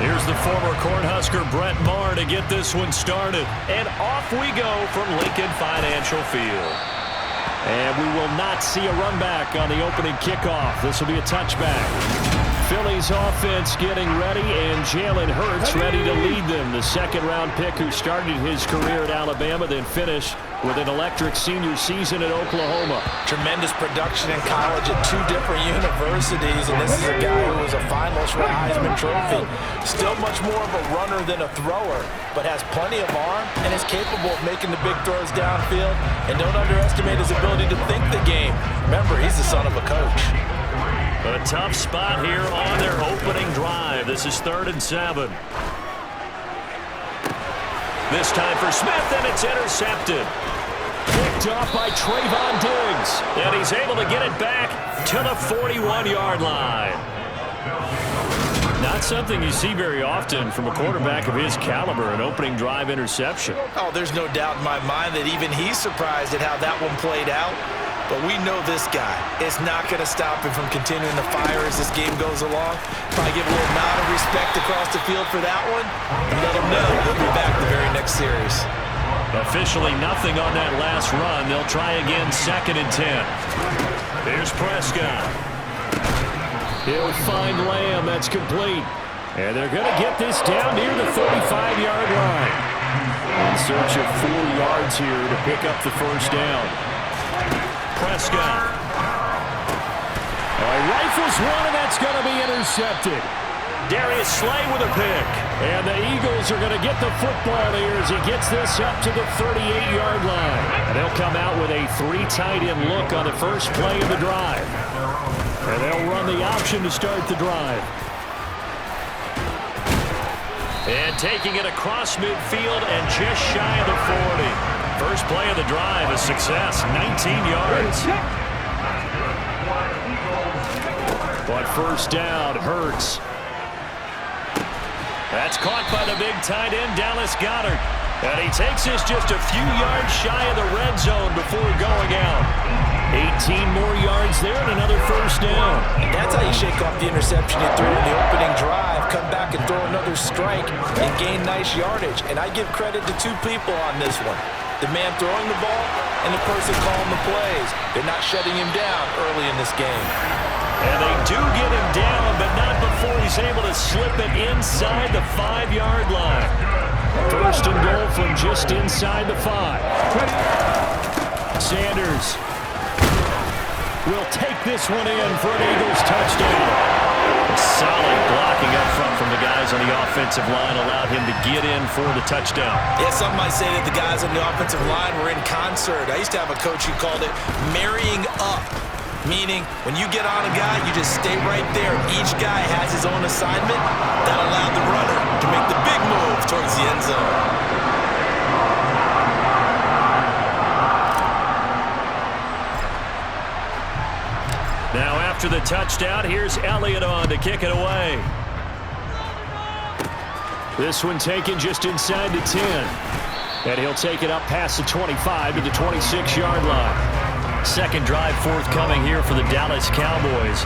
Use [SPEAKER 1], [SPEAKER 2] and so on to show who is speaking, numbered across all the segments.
[SPEAKER 1] Here's the former Cornhusker Brett Maher to get this one started. And off we go from Lincoln Financial Field. And we will not see a run back on the opening kickoff. This will be a touchback. Philly's offense getting ready, and Jalen Hurts ready to lead them. The second-round pick who started his career at Alabama, then finished with an electric senior season at Oklahoma.
[SPEAKER 2] Tremendous production in college at 2 different universities, and this is a guy who was a finalist for the Heisman Trophy. Still much more of a runner than a thrower, but has plenty of arm and is capable of making the big throws downfield. And don't underestimate his ability to think the game. Remember, he's the son of a coach.
[SPEAKER 1] A tough spot here on their opening drive. This is 3rd and 7. This time for Smith, and it's intercepted. Picked off by Trayvon Diggs. And he's able to get it back to the 41-yard line. Not something you see very often from a quarterback of his caliber, an opening drive interception.
[SPEAKER 2] Oh, there's no doubt in my mind that even he's surprised at how that one played out. But we know this guy is not going to stop him from continuing to fire as this game goes along. Probably give a little nod of respect across the field for that one. And let him know he'll be back the very next series.
[SPEAKER 1] Officially nothing on that last run. They'll try again 2nd and 10. Here's Prescott. He'll find Lamb. That's complete. And they're going to get this down near the 35-yard line. In search of 4 yards here to pick up the first down. Prescott. Rifles one, and that's going to be intercepted. Darius Slay with a pick. And the Eagles are going to get the football here as he gets this up to the 38-yard line. And they'll come out with a 3 tight end look on the first play of the drive. And they'll run the option to start the drive. And taking it across midfield and just shy of the 40. First play of the drive, a success, 19 yards. But first down, Hurts. That's caught by the big tight end, Dallas Goedert. And he takes this just a few yards shy of the red zone before going out. 18 more yards there and another first down.
[SPEAKER 2] That's how you shake off the interception you threw in the opening drive. Come back and throw another strike and gain nice yardage. And I give credit to 2 people on this one. The man throwing the ball and the person calling the plays. They're not shutting him down early in this game.
[SPEAKER 1] And they do get him down, but not before he's able to slip it inside the 5-yard line. First and goal from just inside the 5. Sanders will take this one in for an Eagles touchdown. Solid blocking up front from the guys on the offensive line allowed him to get in for the touchdown.
[SPEAKER 2] Yeah, some might say that the guys on the offensive line were in concert. I used to have a coach who called it marrying up, meaning when you get on a guy, you just stay right there. Each guy has his own assignment. That allowed the runner to make the big move towards the end zone.
[SPEAKER 1] Now after the touchdown, here's Elliott on to kick it away. This one taken just inside the 10. And he'll take it up past the 25 to the 26-yard line. Second drive forthcoming here for the Dallas Cowboys.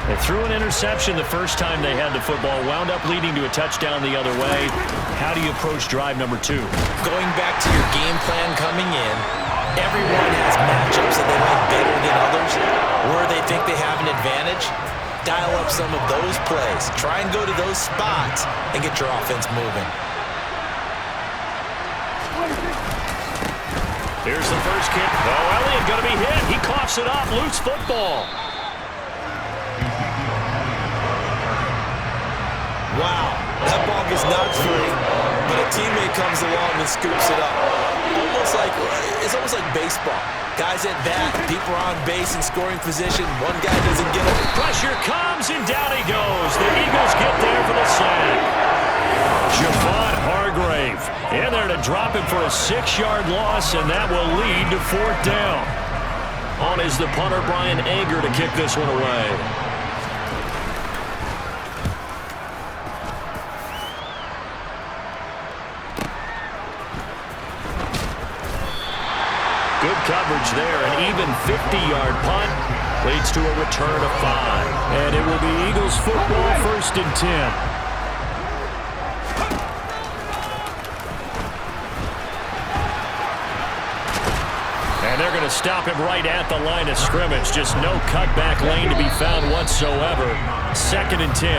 [SPEAKER 1] They threw an interception the first time they had the football, wound up leading to a touchdown the other way. How do you approach drive number 2?
[SPEAKER 2] Going back to your game plan coming in, everyone has matchups that they like better than others, where they think they have an advantage. Dial up some of those plays. Try and go to those spots and get your offense moving.
[SPEAKER 1] Here's the first kick. Oh, Elliott going to be hit. He coughs it off. Loose football.
[SPEAKER 2] Wow, that ball gets knocked free, but a teammate comes along and scoops it up. It's almost like baseball. Guys at bat, people are on base in scoring position. One guy doesn't get it.
[SPEAKER 1] Pressure comes, and down he goes. The Eagles get there for the sack. Javon Hargrave in there to drop him for a 6-yard loss, and that will lead to 4th down. On is the punter, Brian Ager, to kick this one away. Good coverage there. An even 50-yard punt leads to a return of 5. And it will be Eagles football, 1st and 10. stop him right at the line of scrimmage. Just no cutback lane to be found whatsoever. 2nd and 10.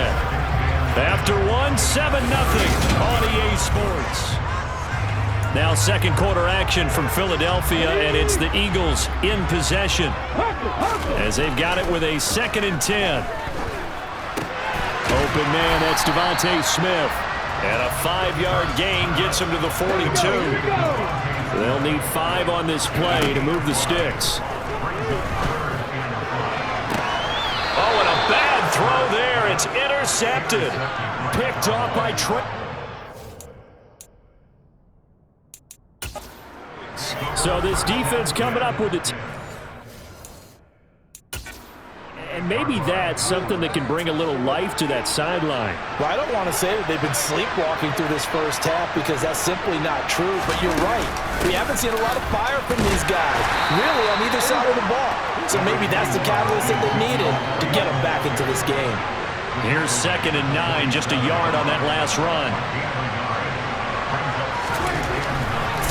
[SPEAKER 1] After one, 7-0 on EA Sports. Now second quarter action from Philadelphia, and it's the Eagles in possession as they've got it with a 2nd and 10. Open man, that's Devontae Smith. And a 5-yard gain gets him to the 42. They'll need 5 on this play to move the sticks. Oh, and a bad throw there. It's intercepted. Picked off by Trent. So this defense coming up with it. And maybe that's something that can bring a little life to that sideline.
[SPEAKER 2] Well, I don't want to say that they've been sleepwalking through this first half because that's simply not true, but you're right. We haven't seen a lot of fire from these guys, really, on either side of the ball. So maybe that's the catalyst that they needed to get them back into this game.
[SPEAKER 1] Here's 2nd and 9, just a yard on that last run.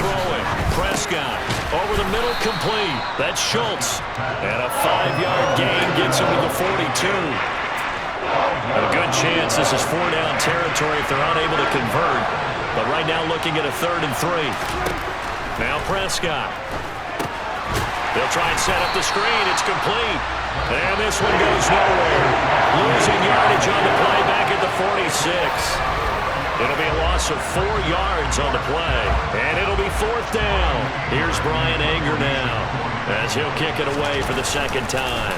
[SPEAKER 1] Throwing, Prescott. Over the middle, complete. That's Schultz. And a 5-yard gain gets him to the 42. A good chance this is 4-down territory if they're unable to convert. But right now looking at a 3rd and 3. Now Prescott. They'll try and set up the screen. It's complete. And this one goes nowhere. Losing yardage on the play back at the 46. It'll be a loss of 4 yards on the play. And it'll be 4th down. Here's Brian Anger now as he'll kick it away for the 2nd time.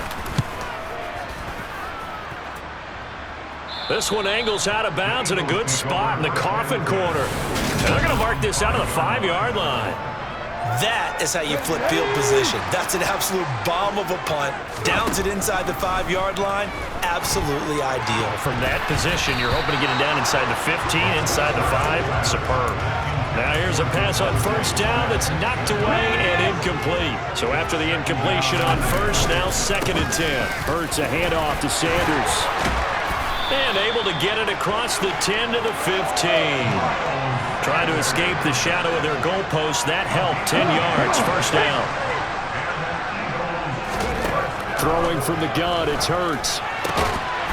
[SPEAKER 1] This one angles out of bounds in a good spot in the coffin corner. And they're going to mark this out of the 5-yard line.
[SPEAKER 2] That is how you flip field position. That's an absolute bomb of a punt. Downs it inside the 5-yard line. Absolutely ideal.
[SPEAKER 1] From that position, you're hoping to get it down inside the 15, inside the 5. Superb. Now here's a pass on 1st down that's knocked away and incomplete. So after the incompletion on 1st, now 2nd and 10. Hurts a handoff to Sanders. And able to get it across the 10 to the 15. Trying to escape the shadow of their goalpost. That helped. 10 yards. 1st down. Throwing from the gun, it's Hurts.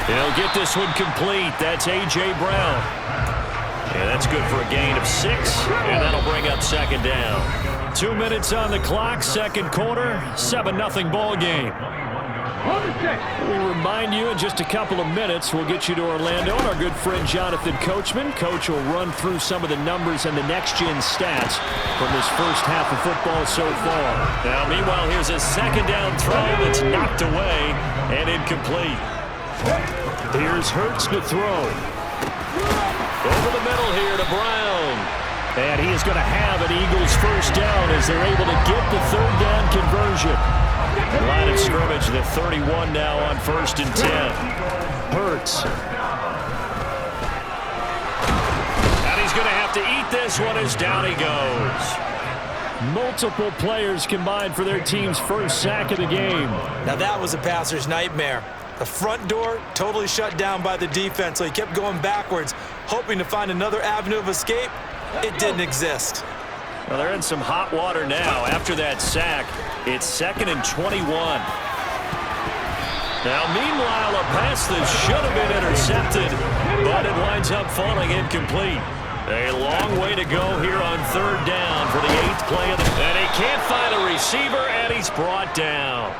[SPEAKER 1] He'll get this one complete. That's A.J. Brown. And that's good for a gain of 6. And that'll bring up 2nd down. 2 minutes on the clock. 2nd quarter. 7-0 ball game. We remind you in just a couple of minutes, we'll get you to Orlando and our good friend Jonathan Coachman. Coach will run through some of the numbers and the next-gen stats from this first half of football so far. Now, meanwhile, here's a 2nd down throw that's knocked away and incomplete. Here's Hurts to throw. Over the middle here to Brown. And he is going to have an Eagles 1st down as they're able to get the 3rd down conversion. Line of scrimmage, the 31 now on 1st and 10. Hurts. And he's going to have to eat this one as down he goes. Multiple players combined for their team's 1st sack of the game.
[SPEAKER 2] Now that was a passer's nightmare. The front door totally shut down by the defense, so he kept going backwards, hoping to find another avenue of escape. It didn't exist.
[SPEAKER 1] Well, they're in some hot water now after that sack. It's 2nd and 21. Now, meanwhile, a pass that should have been intercepted, but it winds up falling incomplete. A long way to go here on 3rd down for the 8th play of the... And he can't find a receiver, and he's brought down.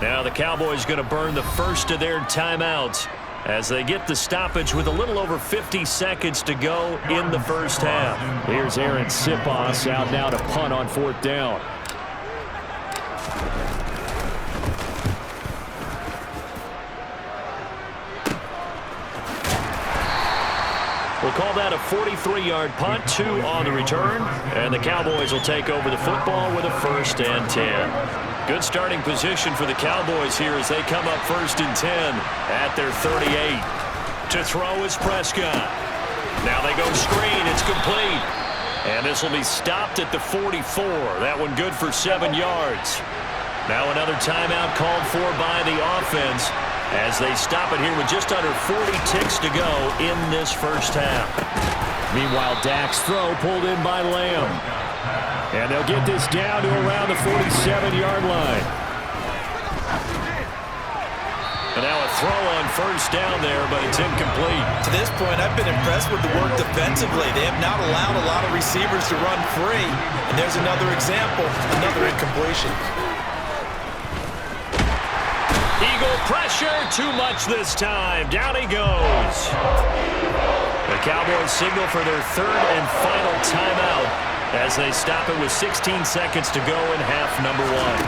[SPEAKER 1] Now the Cowboys going to burn the first of their timeouts as they get the stoppage with a little over 50 seconds to go in the first half. Here's Aaron Sipos out now to punt on 4th down. We'll call that a 43-yard punt, 2 on the return, and the Cowboys will take over the football with a 1st and 10. Good starting position for the Cowboys here as they come up 1st and 10 at their 38. To throw is Prescott. Now they go screen. It's complete. And this will be stopped at the 44. That one good for 7 yards. Now another timeout called for by the offense as they stop it here with just under 40 ticks to go in this first half. Meanwhile, Dak's throw pulled in by Lamb. And they'll get this down to around the 47-yard line. And now a throw on first down there, but it's incomplete.
[SPEAKER 2] To this point, I've been impressed with the work defensively. They have not allowed a lot of receivers to run free. And there's another example, another incompletion.
[SPEAKER 1] Eagle pressure, too much this time. Down he goes. The Cowboys signal for their third and final timeout as they stop it with 16 seconds to go in half number one.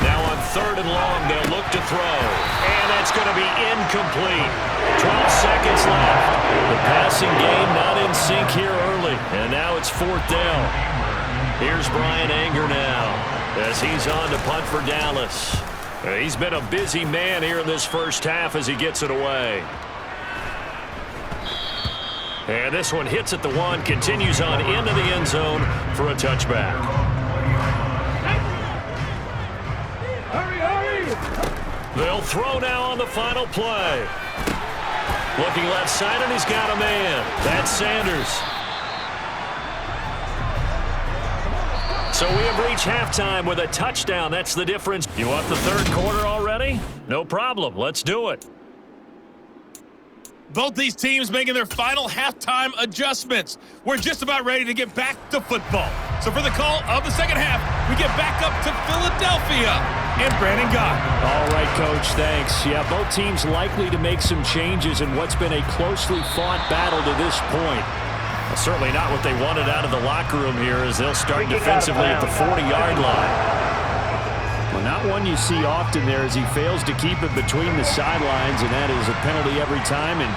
[SPEAKER 1] Now on third and long, they'll look to throw. And that's going to be incomplete. 12 seconds left. The passing game not in sync here early. And now it's fourth down. Here's Brian Anger now as he's on to punt for Dallas. He's been a busy man here in this first half as he gets it away. And this one hits at the one, continues on into the end zone for a touchback. They'll throw now on the final play. Looking left side, and he's got a man. That's Sanders. So we have reached halftime with a touchdown. That's the difference. You want the third quarter already? No problem. Let's do it.
[SPEAKER 3] Both these teams making their final halftime adjustments. We're just about ready to get back to football. So for the call of the second half, we get back up to Philadelphia and Brandon Gott.
[SPEAKER 1] All right, Coach, thanks. Yeah, both teams likely to make some changes in what's been a closely fought battle to this point. Well, certainly not what they wanted out of the locker room here as they'll start defensively at the 40-yard line. Well, not one you see often there as he fails to keep it between the sidelines, and that is a penalty every time, and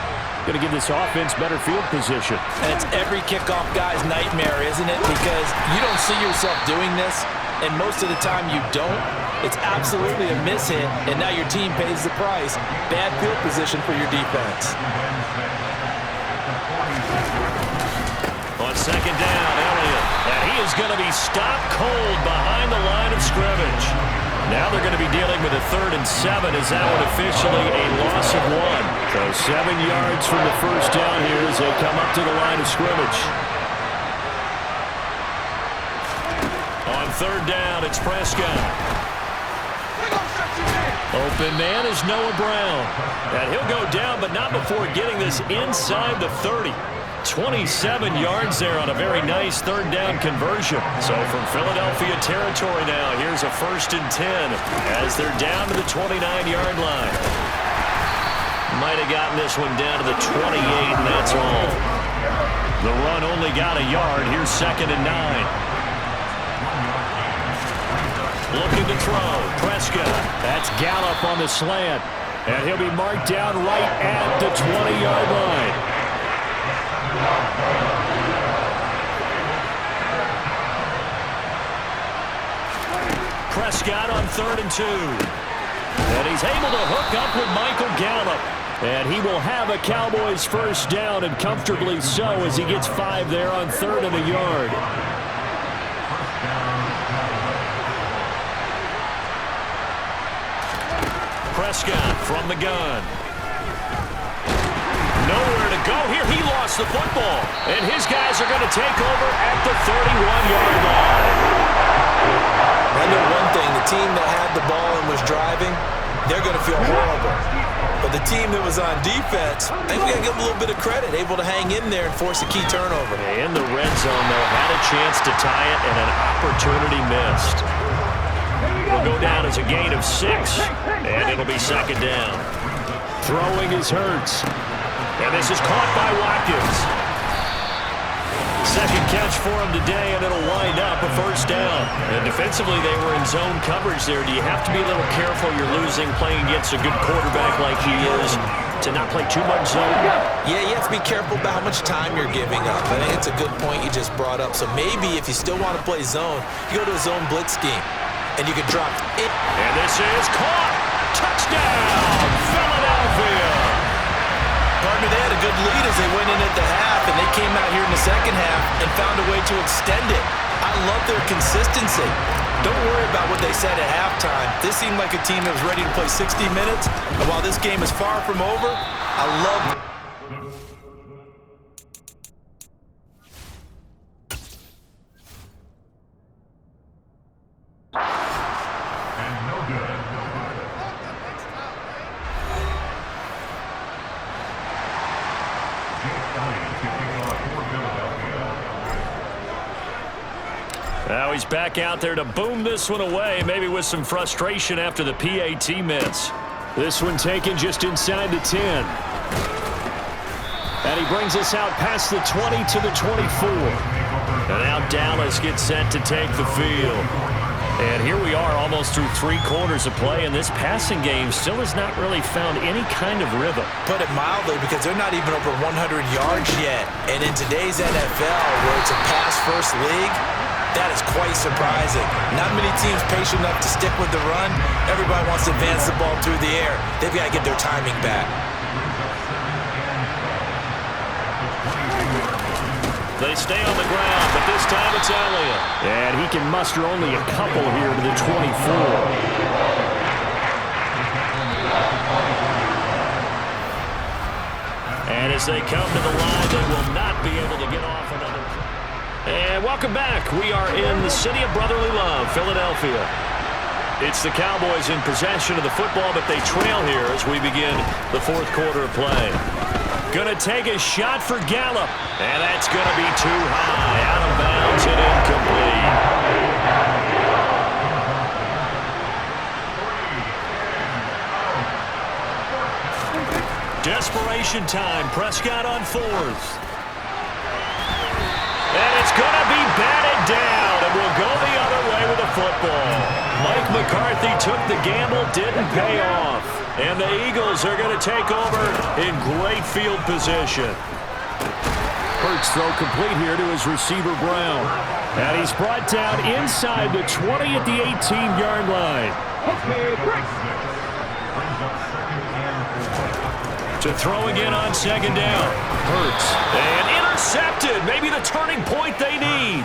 [SPEAKER 1] going to give this offense better field position.
[SPEAKER 2] And it's every kickoff guy's nightmare, isn't it? Because you don't see yourself doing this, and most of the time you don't. It's absolutely a mishit, and now your team pays the price. Bad field position for your defense.
[SPEAKER 1] On second down, Elliott. And he is going to be stopped cold behind the line of scrimmage. Now they're going to be dealing with a 3rd and 7 as that one officially a loss of 1. So 7 yards from the first down here as they come up to the line of scrimmage. On third down, it's Prescott. Open man is Noah Brown. And he'll go down, but not before getting this inside the 30. 27 yards there on a very nice third down conversion. So from Philadelphia territory now, here's a 1st and 10 as they're down to the 29-yard line. Might have gotten this one down to the 28, and that's all. The run only got a yard. Here's 2nd and 9. Looking to throw. Prescott. That's Gallup on the slant. And he'll be marked down right at the 20-yard line. Prescott on 3rd and 2. And he's able to hook up with Michael Gallup. And he will have a Cowboys first down, and comfortably so as he gets 5 there on 3rd and a yard. Prescott from the gun. Nowhere to go here. He lost the football. And his guys are going to take over at the 31-yard line.
[SPEAKER 2] I know one thing. The team that had the ball and was driving, they're going to feel horrible. But the team that was on defense, I think we got to give them a little bit of credit. Able to hang in there and force a key turnover.
[SPEAKER 1] In the red zone, though, had a chance to tie it and an opportunity missed. Will go down as a gain of 6, and it'll be 2nd down. Throwing is Hurts. And this is caught by Watkins. Second catch for him today, and it'll wind up a first down. And defensively, they were in zone coverage there. Do you have to be a little careful? You're losing playing against a good quarterback like he is to not play too much zone?
[SPEAKER 2] Yeah, you have to be careful about how much time you're giving up. I think it's a good point you just brought up. So maybe if you still want to play zone, you go to a zone blitz scheme, and you can drop it.
[SPEAKER 1] And this is caught. Touchdown, Philadelphia.
[SPEAKER 2] Partner, they had a good lead as they went in at the half, and they came out here in the second half and found a way to extend it. I love their consistency. Don't worry about what they said at halftime. This seemed like a team that was ready to play 60 minutes, and while this game is far from over, I love
[SPEAKER 1] Now he's back out there to boom this one away, maybe with some frustration after the PAT miss. This one taken just inside the 10. And he brings us out past the 20 to the 24. And now Dallas gets set to take the field. And here we are almost through 3 quarters of play, and this passing game still has not really found any kind of rhythm.
[SPEAKER 2] Put it mildly, because they're not even over 100 yards yet. And in today's NFL, where it's a pass-first league, that is quite surprising. Not many teams patient enough to stick with the run. Everybody wants to advance the ball through the air. They've got to get their timing back.
[SPEAKER 1] They stay on the ground, but this time it's Elliott. And he can muster only a couple here to the 24. And as they come to the line, they will not be able to get off another. And welcome back. We are in the city of brotherly love, Philadelphia. It's the Cowboys in possession of the football, but they trail here as we begin the 4th quarter of play. Going to take a shot for Gallup, and that's going to be too high, out of bounds and incomplete. Desperation time, Prescott on 4th. And it's going to be batted down, and we'll go the other way with the football. Mike McCarthy took the gamble, didn't pay off. And the Eagles are going to take over in great field position. Hurts throw complete here to his receiver, Brown. And he's brought down inside the 20 at the 18-yard line. To throw again on 2nd down. Hurts. And intercepted. Maybe the turning point they need.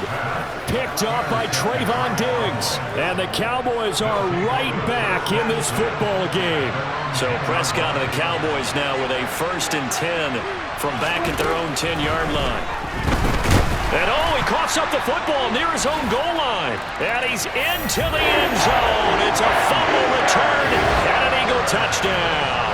[SPEAKER 1] Picked off by Trayvon Diggs. And the Cowboys are right back in this football game. So Prescott and the Cowboys now with a 1st and 10 from back at their own 10-yard line. And he coughs up the football near his own goal line. And he's into the end zone. It's a fumble return and an Eagle touchdown.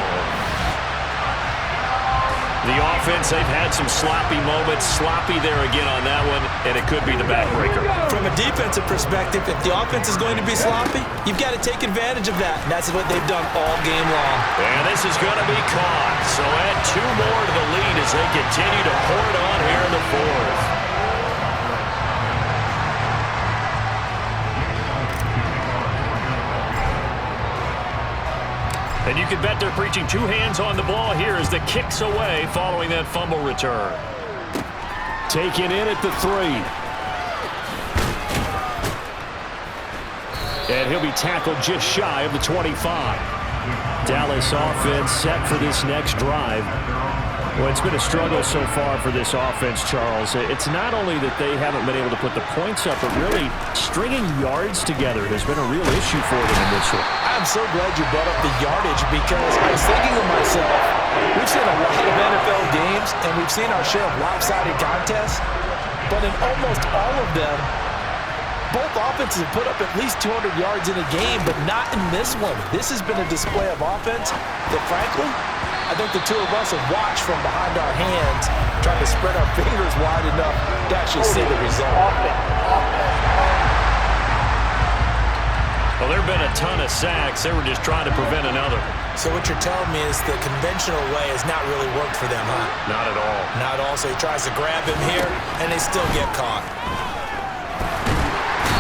[SPEAKER 1] The offense, they've had some sloppy moments. Sloppy there again on that one, and it could be the backbreaker.
[SPEAKER 2] From a defensive perspective, if the offense is going to be sloppy, you've got to take advantage of that. And that's what they've done all game long.
[SPEAKER 1] And this is going to be caught. So add 2 more to the lead as they continue to pour it on here in the 4th. And you can bet they're preaching 2 hands on the ball here as the kick's away following that fumble return. Taken in at the 3. And he'll be tackled just shy of the 25. Dallas offense set for this next drive. Well, it's been a struggle so far for this offense, Charles. It's not only that they haven't been able to put the points up, but really stringing yards together has been a real issue for them in this one.
[SPEAKER 2] I'm so glad you brought up the yardage, because I was thinking to myself, we've seen a lot of NFL games, and we've seen our share of lopsided contests, but in almost all of them, both offenses have put up at least 200 yards in a game, but not in this one. This has been a display of offense that, frankly, I think the 2 of us have watched from behind our hands, trying to spread our fingers wide enough to actually see the result.
[SPEAKER 1] Well, there have been a ton of sacks. They were just trying to prevent another.
[SPEAKER 2] So what you're telling me is the conventional way has not really worked for them, huh?
[SPEAKER 1] Not at all.
[SPEAKER 2] Not all. So he tries to grab him here, and they still get caught.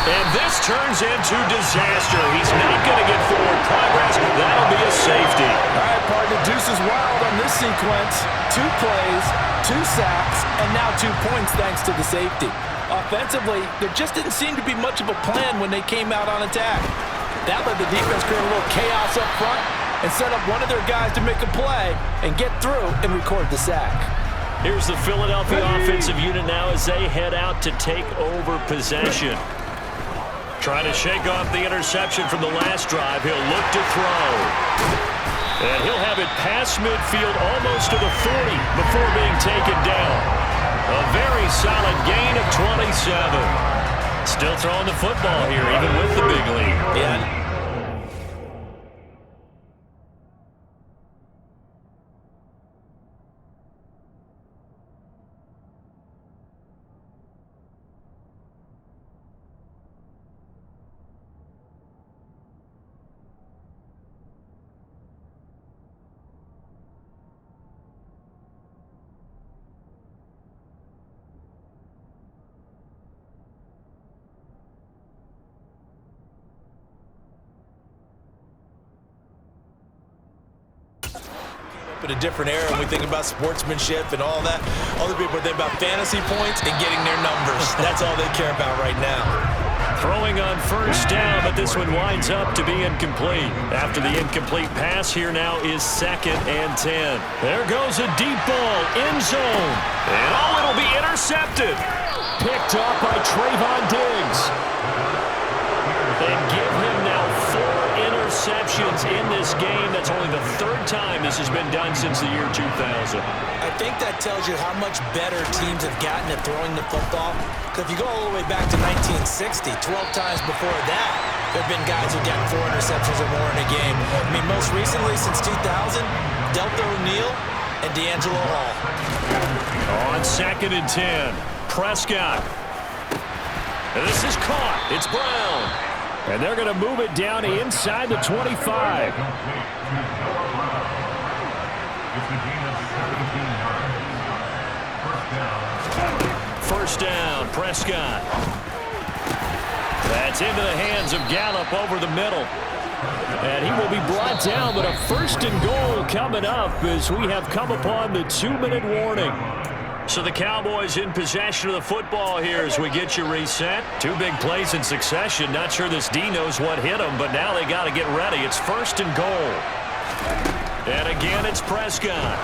[SPEAKER 1] And this turns into disaster. He's not going to get forward progress. That'll be a safety.
[SPEAKER 2] All right, partner, deuce is wild on this sequence. 2 plays, 2 sacks, and now 2 points thanks to the safety. Offensively, there just didn't seem to be much of a plan when they came out on attack. That let the defense create a little chaos up front and set up one of their guys to make a play and get through and record the sack.
[SPEAKER 1] Here's the Philadelphia offensive unit now as they head out to take over possession. Trying to shake off the interception from the last drive. He'll look to throw. And he'll have it past midfield almost to the 40 before being taken down. A very solid gain of 27. Still throwing the football here, even with the big lead.
[SPEAKER 2] Yeah. up in a different era when we think about sportsmanship and all that. Other people think about fantasy points and getting their numbers. That's all they care about right now.
[SPEAKER 1] Throwing on first down, but this one winds up to be incomplete. After the incomplete pass, here now is 2nd and 10. There goes a deep ball, end zone. And it'll be intercepted. Picked up by Trayvon Diggs. And give him now 4 interceptions in this game. That's only the 3rd time this has been done since the year 2000.
[SPEAKER 2] I think that tells you how much better teams have gotten at throwing the football. Because if you go all the way back to 1960, 12 times before that, there have been guys who got 4 interceptions or more in a game. I mean, most recently, since 2000, Delta O'Neal and D'Angelo Hall.
[SPEAKER 1] On 2nd and 10, Prescott. And this is caught. It's Brown. And they're going to move it down inside the 25. First down, Prescott. That's into the hands of Gallup over the middle. And he will be brought down, but a 1st and goal coming up as we have come upon the 2-minute warning. So the Cowboys in possession of the football here as we get you reset. 2 big plays in succession. Not sure this D knows what hit them, but now they got to get ready. It's 1st and goal. And again, it's Prescott.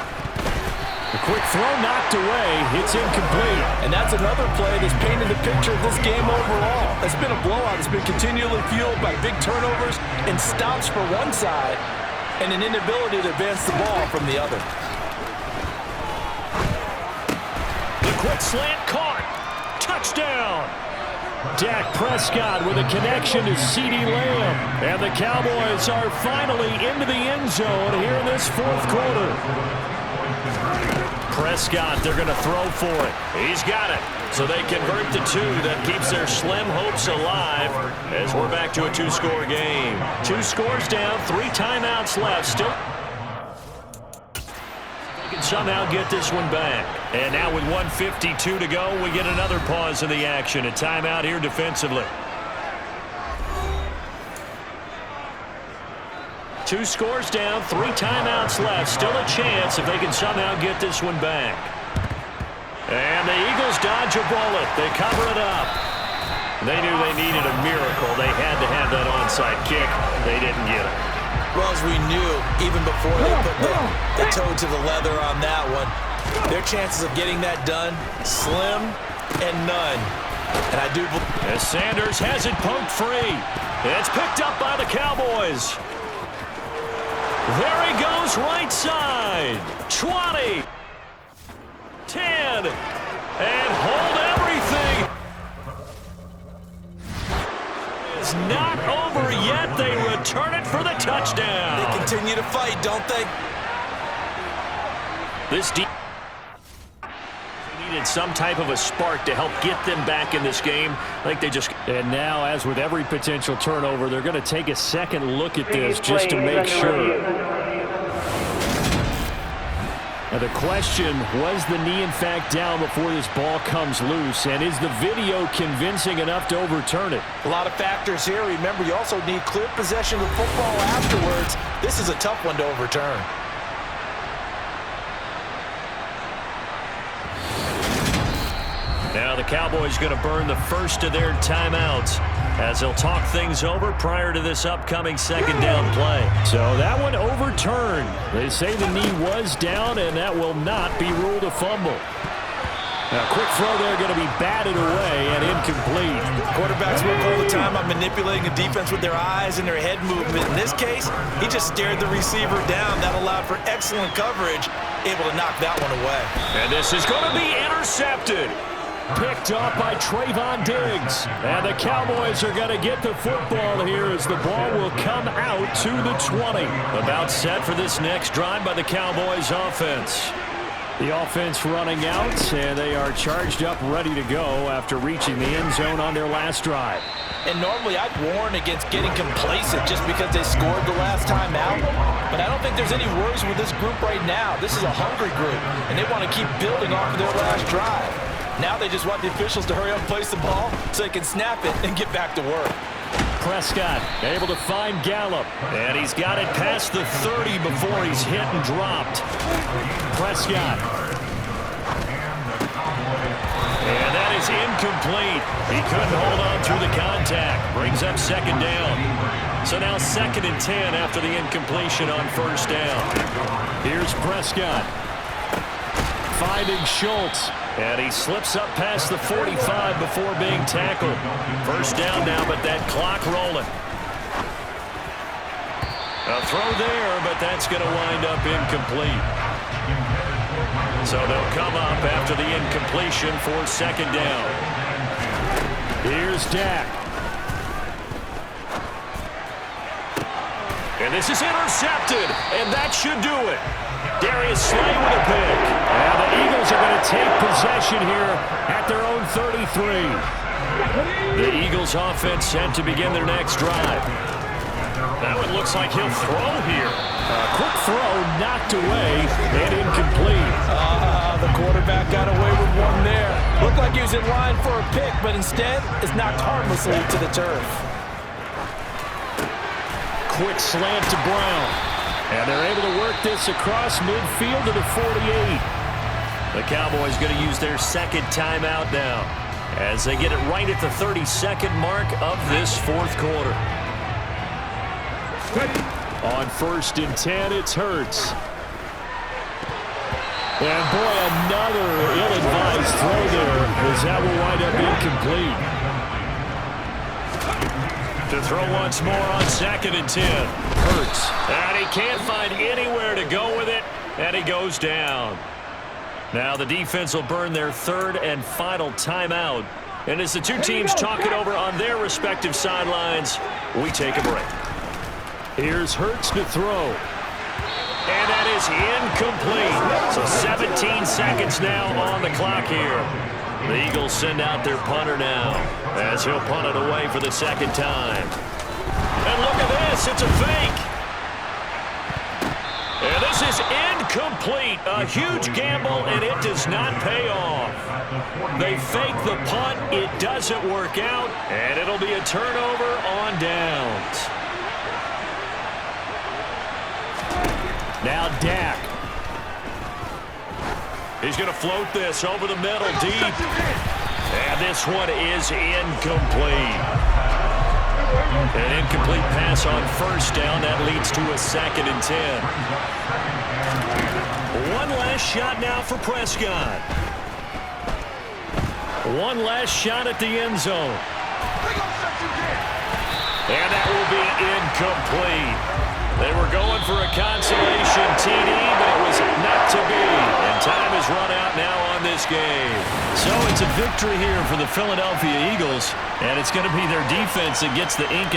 [SPEAKER 1] The quick throw knocked away. It's incomplete.
[SPEAKER 2] And that's another play that's painted the picture of this game overall. It's been a blowout. It's been continually fueled by big turnovers and stops for one side and an inability to advance the ball from the other.
[SPEAKER 1] The quick slant caught. Touchdown. Dak Prescott with a connection to CeeDee Lamb. And the Cowboys are finally into the end zone here in this 4th quarter. Prescott, they're going to throw for it. He's got it. So they convert the 2. That keeps their slim hopes alive as we're back to a 2-score game. 2 scores down, 3 timeouts left. Still they can somehow get this one back. And now with 1:52 to go, we get another pause in the action. A timeout here defensively. 2 scores down, 3 timeouts left. Still a chance if they can somehow get this one back. And the Eagles dodge a bullet. They cover it up. They knew they needed a miracle. They had to have that onside kick. They didn't get it.
[SPEAKER 2] Well, as we knew, even before they put the toe to the leather on that one, their chances of getting that done, slim and none. And I do believe...
[SPEAKER 1] As Sanders has it poked free. It's picked up by the Cowboys. There he goes, right side. 20. 10. And hold everything. It's not over yet. They return it for the touchdown.
[SPEAKER 2] They continue to fight, don't they?
[SPEAKER 1] This deep needed some type of a spark to help get them back in this game. Like they just... And now, as with every potential turnover, they're going to take a second look at this just to make sure. Now the question, was the knee in fact down before this ball comes loose? And is the video convincing enough to overturn it?
[SPEAKER 2] A lot of factors here. Remember, you also need clear possession of the football afterwards. This is a tough one to overturn.
[SPEAKER 1] Now the Cowboys going to burn the first of their timeouts as they'll talk things over prior to this upcoming 2nd down play. So that one overturned. They say the knee was down, and that will not be ruled a fumble. Now, quick throw there going to be batted away and incomplete.
[SPEAKER 2] Quarterbacks work all the time on manipulating a defense with their eyes and their head movement. In this case, he just stared the receiver down. That allowed for excellent coverage, able to knock that one away.
[SPEAKER 1] And this is going to be intercepted. Picked up by Trayvon Diggs. And the Cowboys are going to get the football here as the ball will come out to the 20. About set for this next drive by the Cowboys offense. The offense running out, and they are charged up, ready to go after reaching the end zone on their last drive.
[SPEAKER 2] And normally I'd warn against getting complacent just because they scored the last time out. But I don't think there's any worries with this group right now. This is a hungry group, and they want to keep building off of their last drive. Now they just want the officials to hurry up and place the ball so they can snap it and get back to work.
[SPEAKER 1] Prescott able to find Gallup. And he's got it past the 30 before he's hit and dropped. Prescott. And that is incomplete. He couldn't hold on through the contact. Brings up second down. So now 2nd and 10 after the incompletion on first down. Here's Prescott. Finding Schultz. And he slips up past the 45 before being tackled. First down now, but that clock rolling. A throw there, but that's going to wind up incomplete. So they'll come up after the incompletion for second down. Here's Dak. And this is intercepted, and that should do it. Darius Slay with a pick. And the Eagles are going to take possession here at their own 33. The Eagles offense set to begin their next drive. Now it looks like he'll throw here. A quick throw knocked away and incomplete.
[SPEAKER 2] The quarterback got away with one there. Looked like he was in line for a pick, but instead it's knocked harmlessly to the turf.
[SPEAKER 1] Quick slant to Brown. And they're able to work this across midfield to the 48. The Cowboys going to use their second timeout now as they get it right at the 32nd mark of this fourth quarter. On 1st and 10, it's Hurts. And boy, another ill-advised throw there as that will wind up incomplete. To throw once more on 2nd and 10. Hurts. And he can't find anywhere to go with it, and he goes down. Now the defense will burn their 3rd and final timeout. And as the two teams talk it over on their respective sidelines, we take a break. Here's Hurts to throw. And that is incomplete. So 17 seconds now on the clock here. The Eagles send out their punter now as he'll punt it away for the second time. And look at this. It's a fake. And this is incomplete. A huge gamble, and it does not pay off. They fake the punt. It doesn't work out, and it'll be a turnover on downs. Now Dak. He's going to float this over the middle deep. And this one is incomplete. An incomplete pass on first down. That leads to a 2nd and 10. One last shot now for Prescott. One last shot at the end zone. And that will be incomplete. They were going for a consolation TD, but it was not to be. And time is run out now on this game. So it's a victory here for the Philadelphia Eagles, and it's going to be their defense that gets the ink.